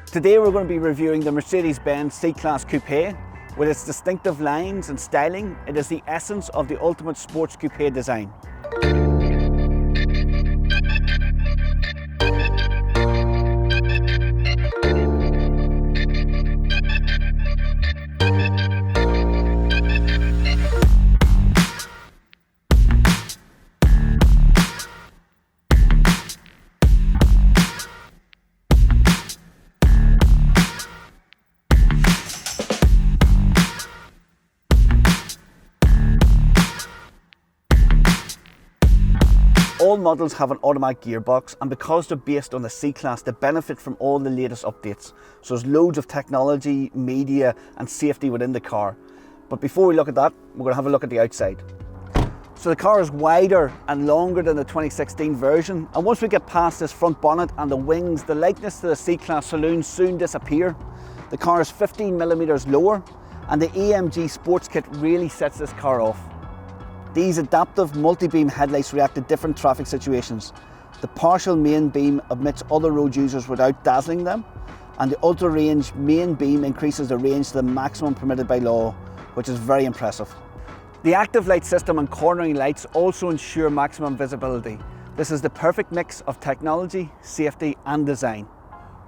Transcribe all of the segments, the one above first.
Today we're going to be reviewing the Mercedes-Benz C-Class Coupe. With its distinctive lines and styling, it is the essence of the ultimate sports coupe design. All models have an automatic gearbox, and because they're based on the C-Class, they benefit from all the latest updates. So there's loads of technology, media and safety within the car. But before we look at that, we're going to have a look at the outside. So the car is wider and longer than the 2016 version, and once we get past this front bonnet and the wings, the likeness to the C-Class saloon soon disappear. The car is 15mm lower, and the AMG Sports Kit really sets this car off. These adaptive multi-beam headlights react to different traffic situations. The partial main beam admits other road users without dazzling them, and the ultra-range main beam increases the range to the maximum permitted by law, which is very impressive. The active light system and cornering lights also ensure maximum visibility. This is the perfect mix of technology, safety and design.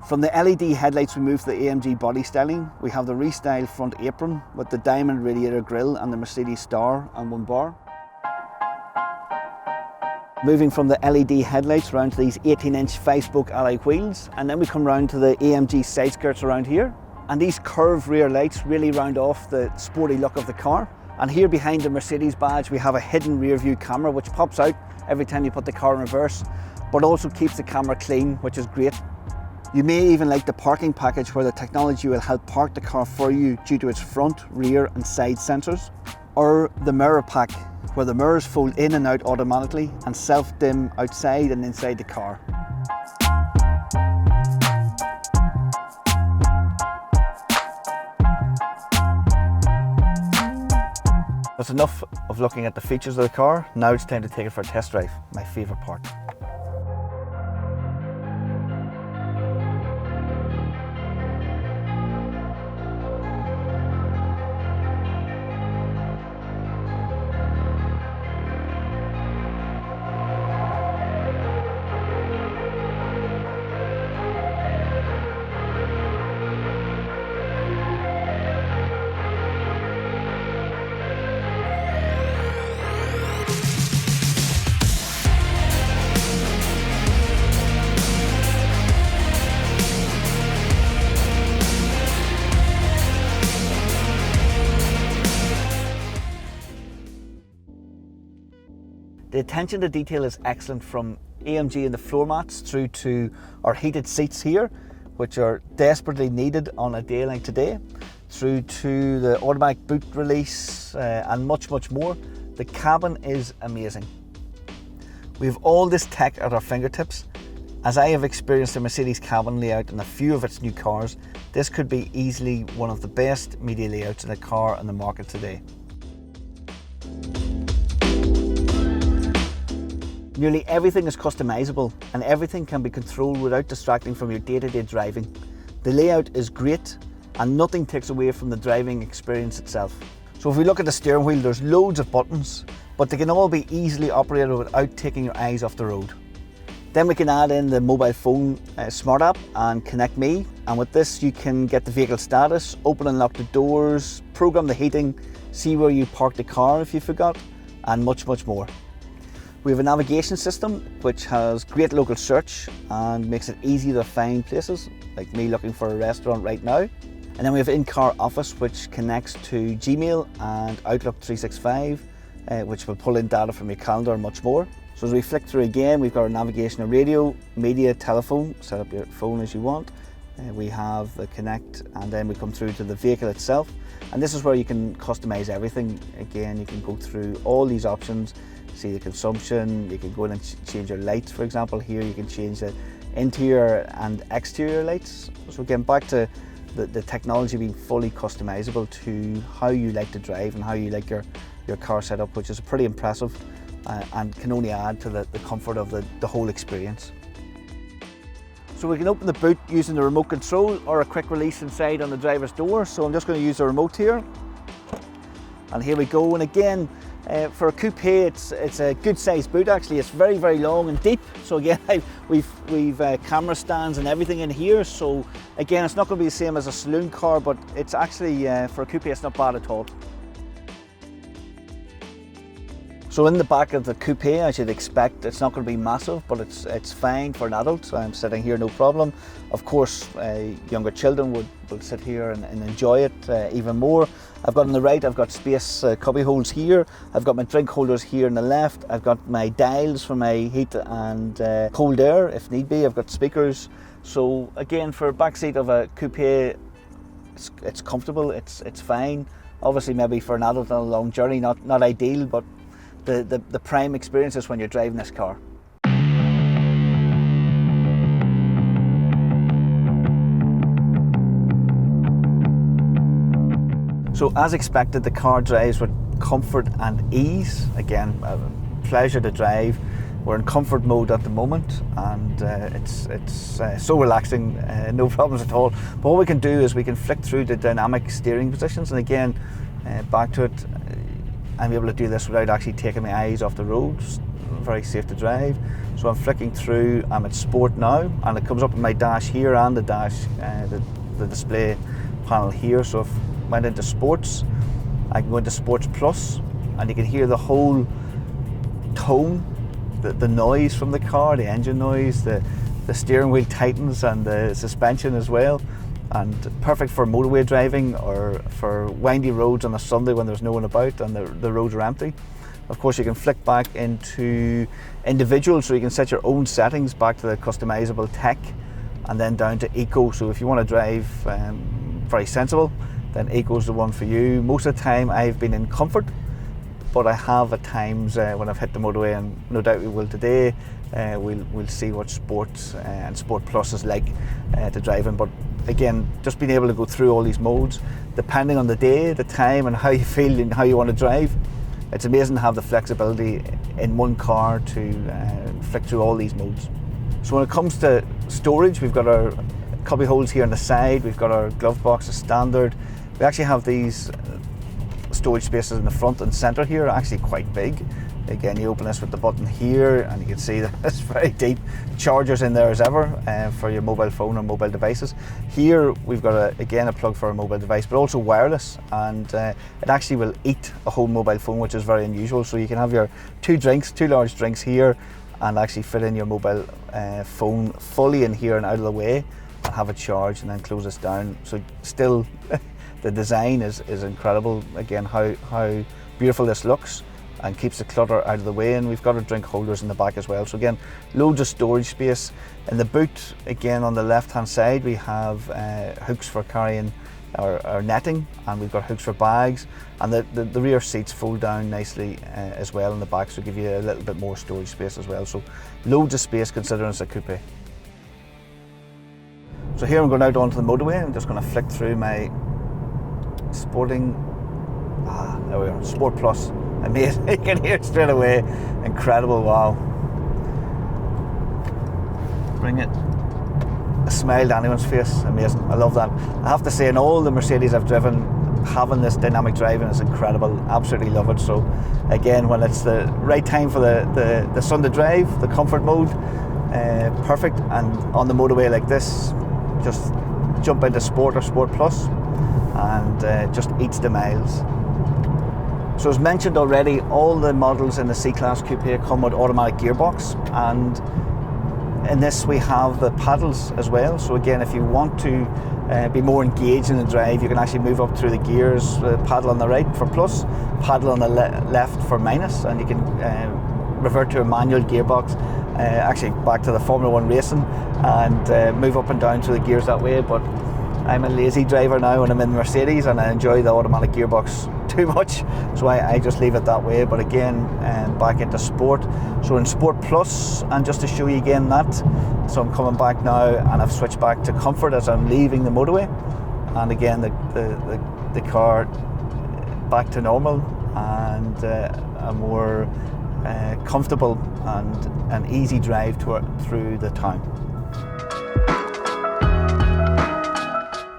From the LED headlights we move to the AMG body styling. We have the restyled front apron with the diamond radiator grille and the Mercedes star on one bar. Moving from the LED headlights around to these 18-inch 5-spoke alloy wheels, and then we come round to the AMG side skirts around here. And these curved rear lights really round off the sporty look of the car. And here behind the Mercedes badge we have a hidden rear view camera which pops out every time you put the car in reverse, but also keeps the camera clean, which is great. You may even like the parking package, where the technology will help park the car for you due to its front, rear and side sensors. Or the mirror pack, where the mirrors fold in and out automatically and self-dim outside and inside the car. That's enough of looking at the features of the car. Now it's time to take it for a test drive, my favourite part. The attention to detail is excellent, from AMG and the floor mats through to our heated seats here, which are desperately needed on a day like today, through to the automatic boot release and much more. The cabin is amazing. We have all this tech at our fingertips. As I have experienced the Mercedes cabin layout in a few of its new cars, this could be easily one of the best media layouts in a car on the market today. Nearly everything is customizable, and everything can be controlled without distracting from your day-to-day driving. The layout is great and nothing takes away from the driving experience itself. So if we look at the steering wheel, there's loads of buttons, but they can all be easily operated without taking your eyes off the road. Then we can add in the mobile phone smart app and Connect Me, and with this you can get the vehicle status, open and lock the doors, program the heating, see where you parked the car if you forgot, and much more. We have a navigation system which has great local search and makes it easy to find places, like me looking for a restaurant right now. And then we have in-car office, which connects to Gmail and Outlook 365, which will pull in data from your calendar and much more. So as we flick through again, we've got our navigation and radio, media, telephone, set up your phone as you want. We have the connect, and then we come through to the vehicle itself. And this is where you can customize everything. Again, you can go through all these options, see the consumption, you can go in and change your lights. For example, here you can change the interior and exterior lights. So again, back to the technology being fully customizable to how you like to drive and how you like your car setup, which is pretty impressive. and can only add to the comfort of the whole experience. So we can open the boot using the remote control or a quick release inside on the driver's door. So I'm just going to use the remote here. And here we go. And again, for a coupe, it's a good sized boot actually. It's very, very long and deep. So again, we've camera stands and everything in here. So again, it's not going to be the same as a saloon car, but it's actually, for a coupe, it's not bad at all. So in the back of the coupe, as you'd expect, it's not going to be massive, but it's fine for an adult. So I'm sitting here, no problem. Of course, younger children will sit here and enjoy it even more. I've got on the right, I've got space cubby holes here. I've got my drink holders here on the left. I've got my dials for my heat and cold air if need be. I've got speakers. So again, for a back seat of a coupe, it's comfortable. It's fine. Obviously, maybe for an adult on a long journey, not ideal, but the prime experience is when you're driving this car. So as expected, the car drives with comfort and ease. Again, a pleasure to drive. We're in comfort mode at the moment, and it's so relaxing, no problems at all. But what we can do is we can flick through the dynamic steering positions, and again, back to it, I'm able to do this without actually taking my eyes off the road. Very safe to drive. So I'm flicking through, I'm at sport now, and it comes up in my dash here and the dash, the display panel here. So if I went into sports, I can go into sports plus, and you can hear the whole tone, the noise from the car, the engine noise, the steering wheel tightens and the suspension as well. And perfect for motorway driving or for windy roads on a Sunday when there's no one about and the roads are empty. Of course, you can flick back into individual, so you can set your own settings back to the customizable tech, and then down to eco. So if you want to drive very sensible, then eco is the one for you. Most of the time I've been in comfort, but I have at times when I've hit the motorway, and no doubt we will today, we'll see what sport and sport plus is like to drive in. But again, just being able to go through all these modes, depending on the day, the time, and how you feel and how you want to drive, it's amazing to have the flexibility in one car to flick through all these modes. So when it comes to storage, we've got our cubby holes here on the side, we've got our glove box as standard. We actually have these storage spaces in the front and centre here, actually quite big. Again, you open this with the button here, and you can see that it's very deep. Chargers in there as ever for your mobile phone or mobile devices. Here we've got again a plug for a mobile device, but also wireless, and it actually will eat a whole mobile phone, which is very unusual. So you can have your two large drinks here, and actually fit in your mobile phone fully in here and out of the way, and have it charged, and then close this down. So still, the design is incredible. Again, how beautiful this looks, and keeps the clutter out of the way. And we've got our drink holders in the back as well. So again, loads of storage space. In the boot, again on the left hand side, we have hooks for carrying our netting, and we've got hooks for bags, and the rear seats fold down nicely as well in the back, so give you a little bit more storage space as well. So loads of space considering it's a coupe. So here I'm going out onto the motorway. I'm just going to flick through my sporting, there we are, Sport Plus. Amazing, you can hear it straight away. Incredible, wow. Bring it a smile to anyone's face, amazing, I love that. I have to say, in all the Mercedes I've driven, having this dynamic driving is incredible, absolutely love it. So again, when it's the right time for the sun to drive, the comfort mode, perfect. And on the motorway like this, just jump into Sport or Sport Plus, and just eats the miles. So as mentioned already, all the models in the C-Class Coupe come with automatic gearbox, and in this we have the paddles as well. So again, if you want to be more engaged in the drive, you can actually move up through the gears, paddle on the right for plus, paddle on the left for minus, and you can revert to a manual gearbox, actually back to the Formula 1 racing, and move up and down through the gears that way. But I'm a lazy driver now when I'm in Mercedes, and I enjoy the automatic gearbox too much, so I just leave it that way. But again, back into Sport. So in Sport Plus, and just to show you again that, so I'm coming back now, and I've switched back to Comfort as I'm leaving the motorway, and again the car back to normal, and a more comfortable and an easy drive through the town.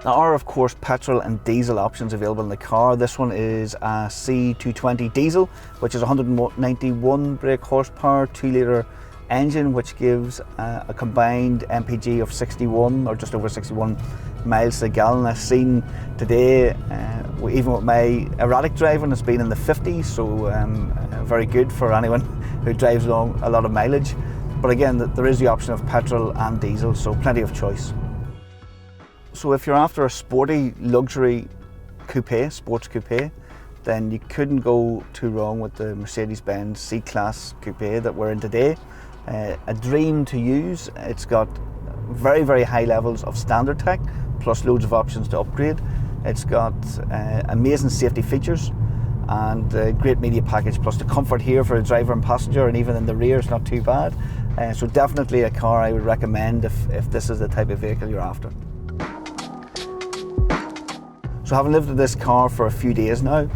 There are of course petrol and diesel options available in the car. This one is a C220 diesel, which is 191 brake horsepower, 2-litre engine, which gives a combined MPG of 61 or just over 61 miles to the gallon. I've seen today, even with my erratic driving, it's been in the 50s, so very good for anyone who drives along a lot of mileage. But again, there is the option of petrol and diesel, so plenty of choice. So if you're after a sporty luxury coupe, sports coupe, then you couldn't go too wrong with the Mercedes-Benz C-Class coupe that we're in today. A dream to use. It's got very, very high levels of standard tech, plus loads of options to upgrade. It's got amazing safety features and a great media package, plus the comfort here for the driver and passenger, and even in the rear it's not too bad. So definitely a car I would recommend if this is the type of vehicle you're after. So having lived in this car for a few days now,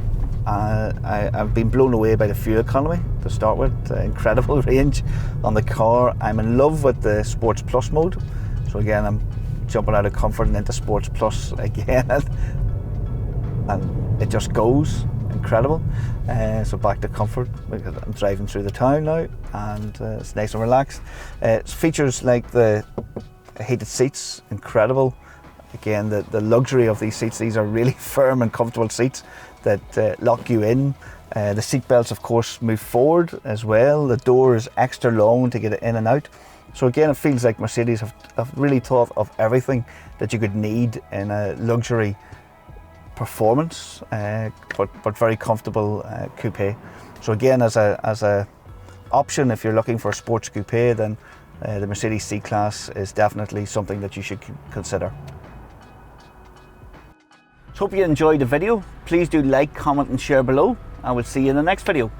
I've been blown away by the fuel economy to start with. Incredible range on the car. I'm in love with the Sports Plus mode. So again, I'm jumping out of comfort and into Sports Plus again, and it just goes incredible. So back to comfort. I'm driving through the town now, and it's nice and relaxed. It's features like the heated seats, incredible. Again, the luxury of these seats. These are really firm and comfortable seats that lock you in. The seat belts, of course, move forward as well. The door is extra long to get it in and out. So again, it feels like Mercedes have really thought of everything that you could need in a luxury performance, but very comfortable coupe. So again, as a option, if you're looking for a sports coupe, then the Mercedes C-Class is definitely something that you should consider. So hope you enjoyed the video. Please do like, comment and share below. I will see you in the next video.